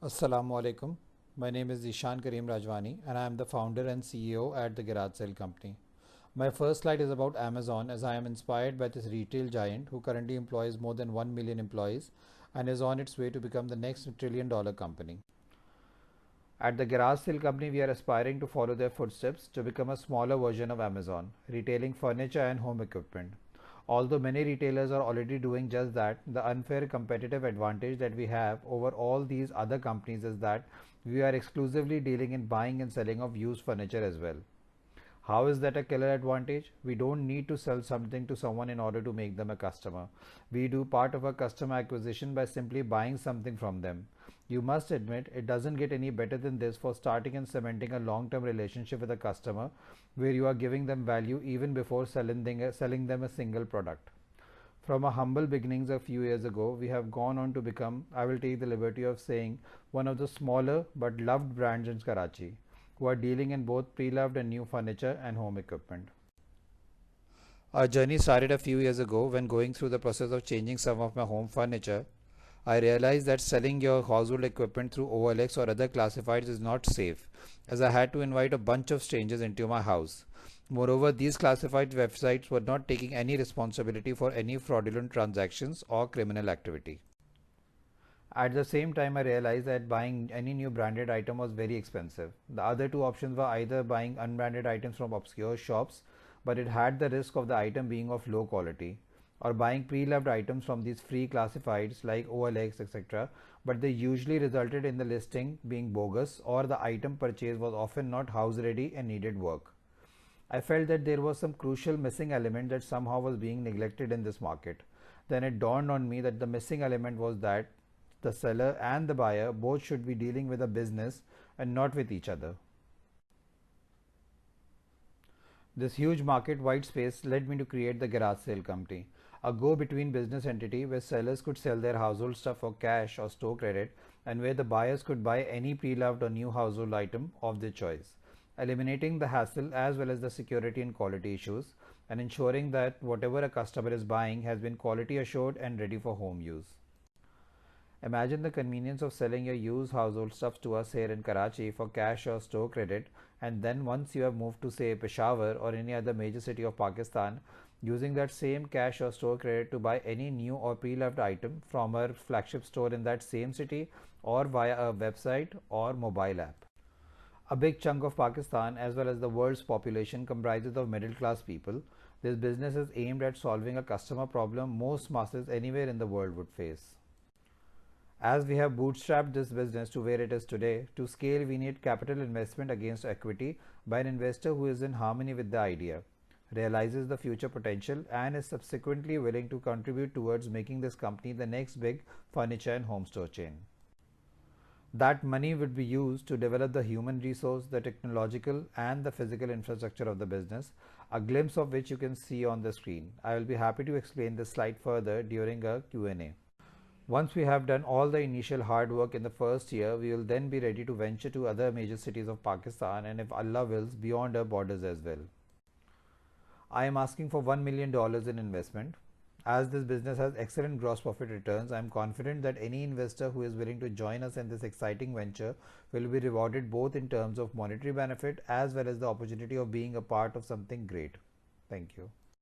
Assalamu alaikum. My name is Ishan Kareem Rajwani and I am the founder and CEO at the Garage Sale Company. My first slide is about Amazon as I am inspired by this retail giant who currently employs more than 1 million employees and is on its way to become the next trillion-dollar company. At the Garage Sale Company, we are aspiring to follow their footsteps to become a smaller version of Amazon, retailing furniture and home equipment. Although many retailers are already doing just that, the unfair competitive advantage that we have over all these other companies is that we are exclusively dealing in buying and selling of used furniture as well. How is that a killer advantage? We don't need to sell something to someone in order to make them a customer. We do part of our customer acquisition by simply buying something from them. You must admit it doesn't get any better than this for starting and cementing a long term relationship with a customer where you are giving them value even before selling them a single product. From our humble beginnings a few years ago, we have gone on to become, I will take the liberty of saying, one of the smaller but loved brands in Karachi, who are dealing in both pre-loved and new furniture and home equipment. Our journey started a few years ago when going through the process of changing some of my home furniture. I realized that selling your household equipment through OLX or other classifieds is not safe, as I had to invite a bunch of strangers into my house. Moreover, these classified websites were not taking any responsibility for any fraudulent transactions or criminal activity. At the same time, I realized that buying any new branded item was very expensive. The other two options were either buying unbranded items from obscure shops, but it had the risk of the item being of low quality, or buying pre-loved items from these free classifieds like OLX, etc., but they usually resulted in the listing being bogus or the item purchased was often not house ready and needed work. I felt that there was some crucial missing element that somehow was being neglected in this market. Then it dawned on me that the missing element was that the seller and the buyer both should be dealing with a business and not with each other. This huge market wide space led me to create the Garage Sale Company, a go between business entity where sellers could sell their household stuff for cash or store credit, and where the buyers could buy any pre loved or new household item of their choice, eliminating the hassle as well as the security and quality issues, and ensuring that whatever a customer is buying has been quality assured and ready for home use. Imagine the convenience of selling your used household stuff to us here in Karachi for cash or store credit, and then once you have moved to, say, Peshawar or any other major city of Pakistan, using that same cash or store credit to buy any new or pre loved item from our flagship store in that same city or via a website or mobile app. A big chunk of Pakistan, as well as the world's population, comprises of middle class people. This business is aimed at solving a customer problem most masses anywhere in the world would face. As we have bootstrapped this business to where it is today, to scale we need capital investment against equity by an investor who is in harmony with the idea, realizes the future potential, and is subsequently willing to contribute towards making this company the next big furniture and home store chain. That money would be used to develop the human resource, the technological, and the physical infrastructure of the business, a glimpse of which you can see on the screen. I will be happy to explain this slide further during a Q&A. Once we have done all the initial hard work in the first year, we will then be ready to venture to other major cities of Pakistan and, if Allah wills, beyond our borders as well. I am asking for $1 million in investment. As this business has excellent gross profit returns, I am confident that any investor who is willing to join us in this exciting venture will be rewarded both in terms of monetary benefit as well as the opportunity of being a part of something great. Thank you.